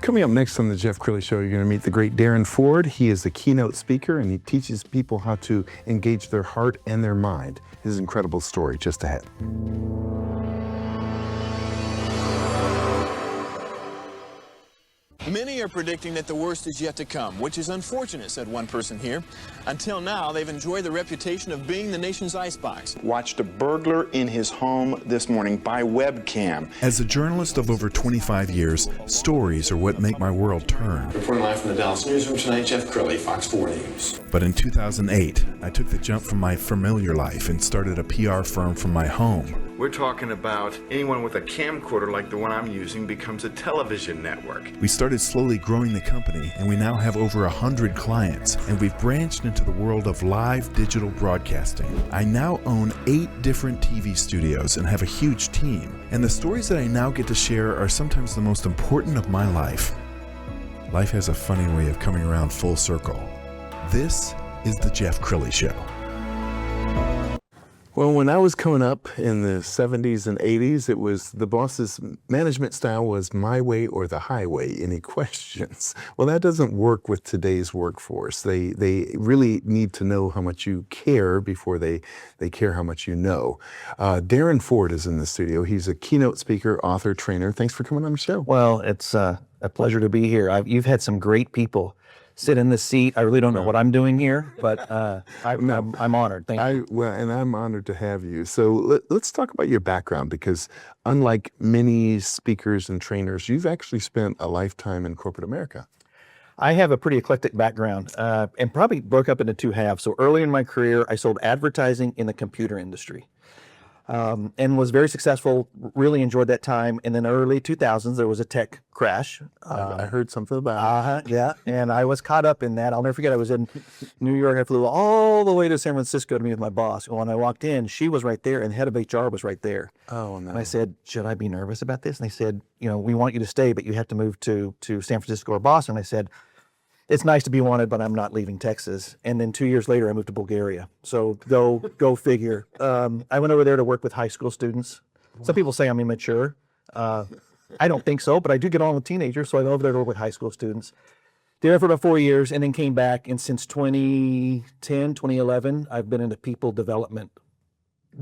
Coming up next on the Jeff Crilley Show, you're going to meet the great Darren Ford. He is a keynote speaker, and he teaches people how to engage their heart and their mind. His incredible story just ahead. Many are predicting that the worst is yet to come, which is unfortunate, said one person here. Until now, they've enjoyed the reputation of being the nation's icebox. Watched a burglar in his home this morning by webcam. As a journalist of over 25 years, stories are what make my world turn. Reporting live from the Dallas newsroom tonight, Jeff Crilley, Fox 4 News. But in 2008, I took the jump from my familiar life and started a PR firm from my home. We're talking about anyone with a camcorder like the one I'm using becomes a television network. We started slowly growing the company, and we now have over 100 clients, and we've branched into the world of live digital broadcasting. I now own 8 different TV studios and have a huge team, and the stories that I now get to share are sometimes the most important of my life. Life has a funny way of coming around full circle. This is the Jeff Crilley Show. Well, when I was coming up in the 70s and 80s, it was the boss's management style was my way or the highway, any questions? Well, that doesn't work with today's workforce. They really need to know how much you care before they care how much you know. Darren Ford is in the studio. He's a keynote speaker, author, trainer. Thanks for coming on the show. Well, it's a pleasure to be here. You've had some great people sit in the seat. I really don't know what I'm doing here, but I'm honored. Thank you. Well, and I'm honored to have you. So let's talk about your background, because unlike many speakers and trainers, you've actually spent a lifetime in corporate America. I have a pretty eclectic background and probably broke up into 2 halves. So early in my career, I sold advertising in the computer industry. And was very successful, really enjoyed that time. And then early 2000s, there was a tech crash. I heard something about it. Yeah, and I was caught up in that. I'll never forget, I was in New York. I flew all the way to San Francisco to meet with my boss. When I walked in, she was right there, and the head of HR was right there. Oh, no. And I said, should I be nervous about this? And they said, we want you to stay, but you have to move to San Francisco or Boston. I said, it's nice to be wanted, but I'm not leaving Texas. And then 2 years later, I moved to Bulgaria. So go figure. I went over there to work with high school students. Some people say I'm immature. I don't think so, but I do get on with teenagers. So I go over there to work with high school students. Did that for about 4 years and then came back. And since 2010, 2011, I've been in the people development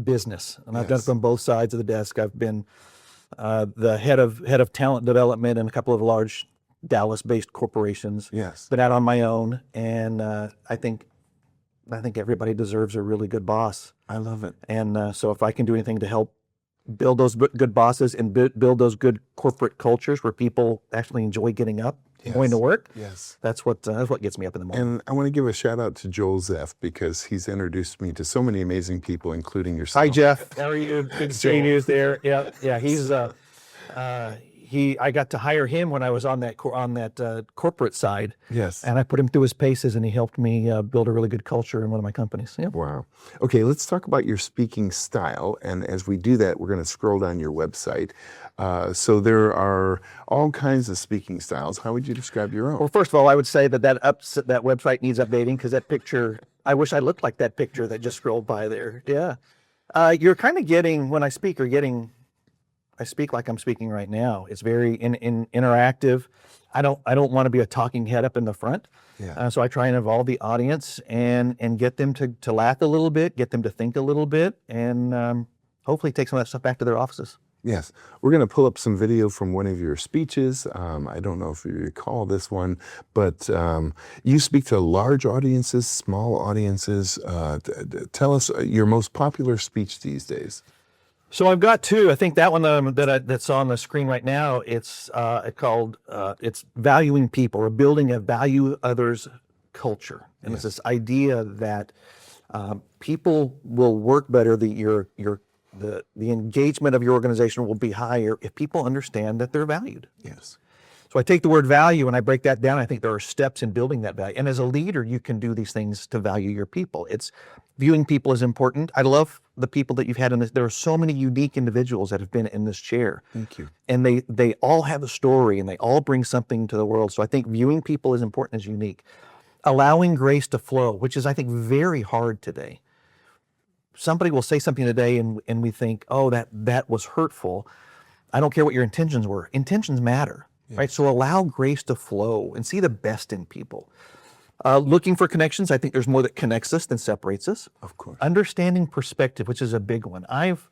business. And I've done it from both sides of the desk. I've been the head of talent development in a couple of large Dallas-based corporations. Yes. Been out on my own, and I think everybody deserves a really good boss. I love it. And so if I can do anything to help build those good bosses and build those good corporate cultures where people actually enjoy getting up, going to work, that's what gets me up in the morning. And I want to give a shout out to Joel Zeff, because he's introduced me to so many amazing people, including yourself. Hi, Jeff. How are you? Good to see you there. Yeah. He's I got to hire him when I was on that corporate side. Yes. And I put him through his paces, and he helped me build a really good culture in one of my companies. Yeah. Wow. Okay, let's talk about your speaking style. And as we do that, we're going to scroll down your website. So there are all kinds of speaking styles. How would you describe your own? Well, first of all, I would say that website needs updating, because that picture, I wish I looked like that picture that just scrolled by there. Yeah. You're kind of getting, when I speak, I speak like I'm speaking right now. It's very interactive. I don't want to be a talking head up in the front. Yeah. So I try and involve the audience and get them to laugh a little bit, get them to think a little bit, and hopefully take some of that stuff back to their offices. Yes. We're going to pull up some video from one of your speeches. I don't know if you recall this one, but you speak to large audiences, small audiences. Tell us your most popular speech these days. So I've got 2. I think that one that's on the screen right now, it's called it's valuing people, or building a value others culture. And it's this idea that people will work better. The engagement of your organization will be higher if people understand that they're valued. Yes. So I take the word value and I break that down. I think there are steps in building that value. And as a leader, you can do these things to value your people. It's viewing people as important. I love the people that you've had in this. There are so many unique individuals that have been in this chair. Thank you. And they all have a story, and they all bring something to the world. So I think viewing people as important as unique. Allowing grace to flow, which is, I think, very hard today. Somebody will say something today and we think, oh, that was hurtful. I don't care what your intentions were. Intentions matter. right? So allow grace to flow and see the best in people. Looking for connections. I think there's more that connects us than separates us. Of course. Understanding perspective, which is a big one. I've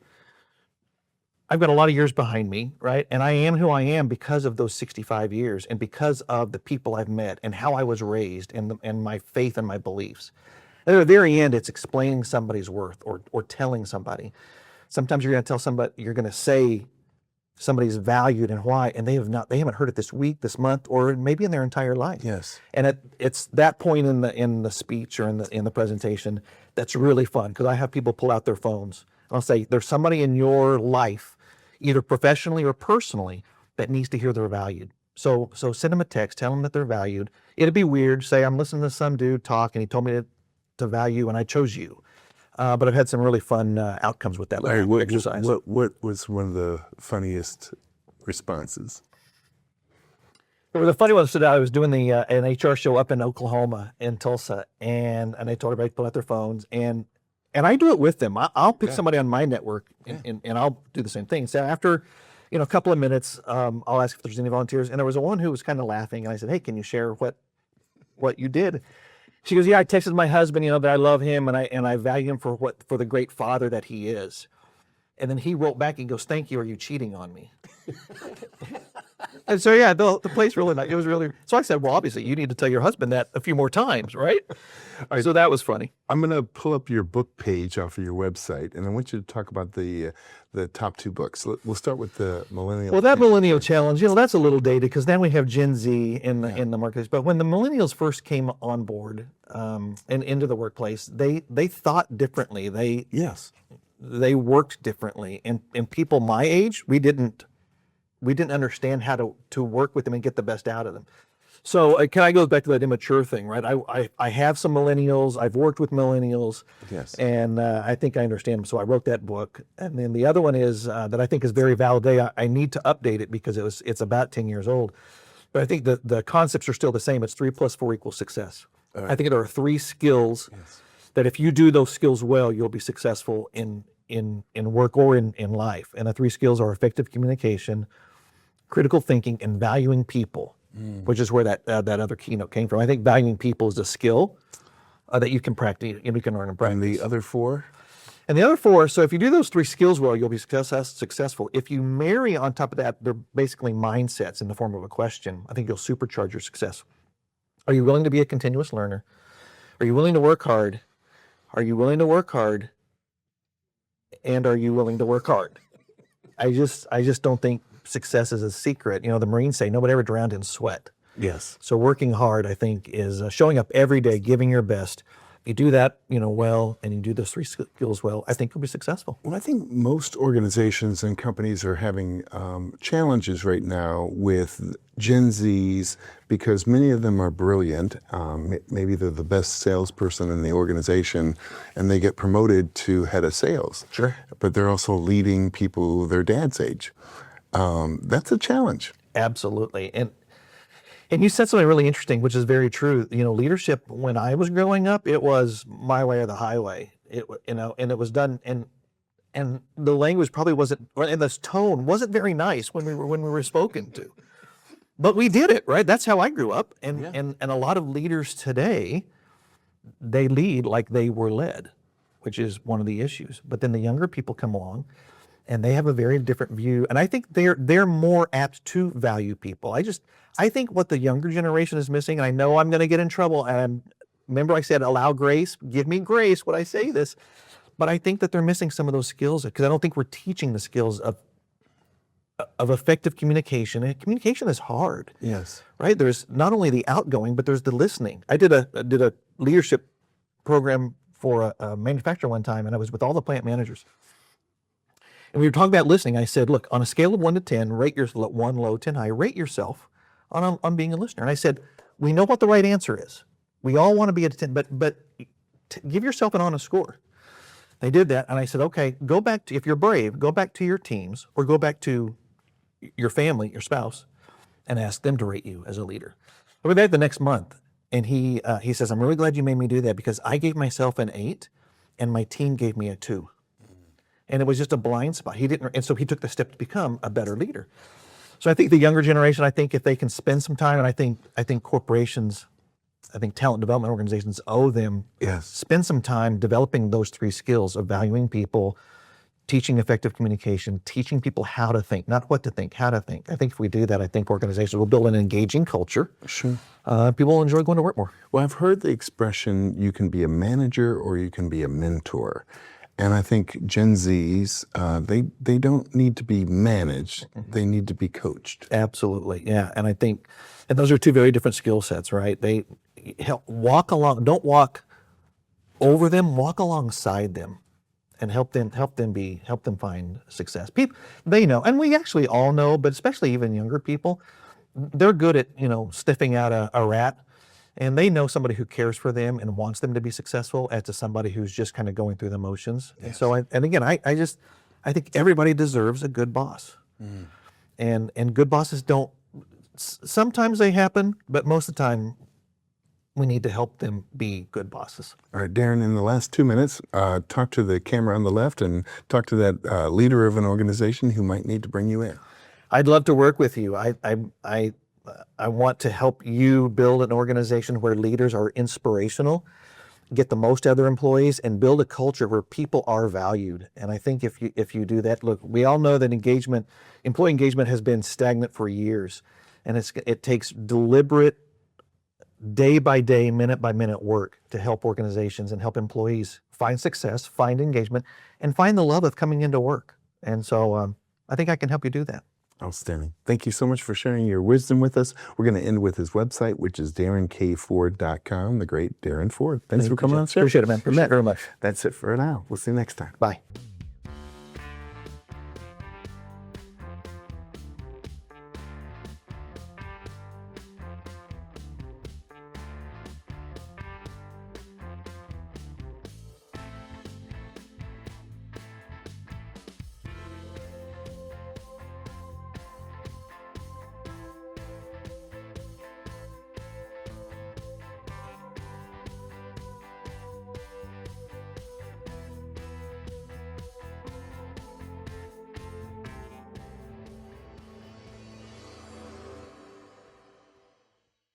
got a lot of years behind me, right? And I am who I am because of those 65 years and because of the people I've met and how I was raised and my faith and my beliefs. And at the very end, it's explaining somebody's worth or telling somebody. Sometimes you're going to tell somebody, you're going to say somebody's valued and why, and they haven't heard it this week, this month, or maybe in their entire life. Yes. And it's that point in the speech or in the presentation that's really fun, because I have people pull out their phones. And I'll say, there's somebody in your life, either professionally or personally, that needs to hear they're valued. So send them a text, tell them that they're valued. It'd be weird, say, I'm listening to some dude talk and he told me to value and I chose you. But I've had some really fun outcomes with that Larry, exercise. what was one of the funniest responses? Well, the funny one stood out. I was doing an HR show up in Oklahoma, in Tulsa, and they told everybody to pull out their phones, and I do it with them. I'll pick somebody on my network, and I'll do the same thing. So after, a couple of minutes, I'll ask if there's any volunteers, and there was one who was kind of laughing, and I said, "Hey, can you share what you did?" She goes, "Yeah, I texted my husband, that I love him and I value him for the great father that he is." And then he wrote back and goes, "Thank you. Are you cheating on me?" And so, yeah, the place really nice. It was really, so I said, well, obviously you need to tell your husband that a few more times, right? So that was funny. I'm going to pull up your book page off of your website, and I want you to talk about the top two books. We'll start with the Millennial. Well, that Millennial Challenge, that's a little dated because then we have Gen Z in the marketplace. But when the millennials first came on board and into the workplace, they thought differently. They worked differently, and people my age, we didn't understand how to work with them and get the best out of them. So can I go back to that immature thing, right? I have some millennials. I've worked with millennials. Yes. And I think I understand them. So I wrote that book. And then the other one is that I think is very valid today. I need to update it because it's about 10 years old. But I think the concepts are still the same. It's 3 + 4 = success. Right. I think there are 3 skills that if you do those skills well, you'll be successful in work or in life. And the 3 skills are effective communication, critical thinking, and valuing people, which is where that other keynote came from. I think valuing people is a skill that you can practice, and you can learn and practice. And the other 4? And the other 4, so if you do those 3 skills well, you'll be successful. If you marry on top of that, they're basically mindsets in the form of a question. I think you'll supercharge your success. Are you willing to be a continuous learner? Are you willing to work hard? Are you willing to work hard? And are you willing to work hard? I just don't think success is a secret. The Marines say nobody ever drowned in sweat. Yes. So working hard, I think, is showing up every day, giving your best. If you do that, well, and you do those 3 skills well, I think you'll be successful. Well, I think most organizations and companies are having challenges right now with Gen Zs because many of them are brilliant. Maybe they're the best salesperson in the organization, and they get promoted to head of sales. Sure. But they're also leading people their dad's age. That's a challenge. Absolutely. And you said something really interesting, which is very true. Leadership, when I was growing up, it was my way or the highway. And it was done, and the language probably wasn't, and the tone wasn't very nice when we were spoken to. But we did it, right? That's how I grew up. And a lot of leaders today, they lead like they were led, which is one of the issues. But then the younger people come along, and they have a very different view. And I think they're more apt to value people. I think what the younger generation is missing, and I know I'm going to get in trouble, and remember I said allow grace, give me grace when I say this, but I think that they're missing some of those skills because I don't think we're teaching the skills of effective communication. And communication is hard. Yes. Right? There's not only the outgoing, but there's the listening. I did a leadership program for a manufacturer one time, and I was with all the plant managers. And we were talking about listening. I said, look, on a scale of 1 to 10, rate yourself 1 low, 10 high, rate yourself on being a listener. And I said, we know what the right answer is. We all want to be at a 10, but give yourself an honest score. They did that. And I said, okay, go back to, if you're brave, go back to your teams or go back to your family, your spouse, and ask them to rate you as a leader. I went back the next month, and he says, I'm really glad you made me do that because I gave myself an 8 and my team gave me a 2. And it was just a blind spot. And so he took the step to become a better leader. So I think the younger generation, I think if they can spend some time, and I think corporations, I think talent development organizations owe them, Yes. spend some time developing those 3 skills of valuing people, teaching effective communication, teaching people how to think, not what to think, how to think. I think if we do that, I think organizations will build an engaging culture. Sure. People will enjoy going to work more. Well, I've heard the expression, you can be a manager or you can be a mentor. And I think Gen Zs, they don't need to be managed. They need to be coached. Absolutely, yeah. And I think, and those are 2 very different skill sets, right? They walk along, don't walk over them, walk alongside them, and help them find success. People, they know, and we actually all know, but especially even younger people, they're good at sniffing out a rat. And they know somebody who cares for them and wants them to be successful as to somebody who's just kind of going through the motions. Yes. And so, I think everybody deserves a good boss. And good bosses don't, sometimes they happen, but most of the time we need to help them be good bosses. All right, Darren, in the last 2 minutes, talk to the camera on the left and talk to that leader of an organization who might need to bring you in. I'd love to work with you. I want to help you build an organization where leaders are inspirational, get the most out of their employees, and build a culture where people are valued. And I think if you do that, look, we all know that employee engagement has been stagnant for years, and it takes deliberate, day by day, minute by minute work to help organizations and help employees find success, find engagement, and find the love of coming into work. And so I think I can help you do that. Outstanding. Thank you so much for sharing your wisdom with us. We're going to end with his website, which is darrenkford.com, the great Darren Ford. Thanks for coming on, sir. Appreciate it, man. Appreciate it very much. That's it for now. We'll see you next time. Bye.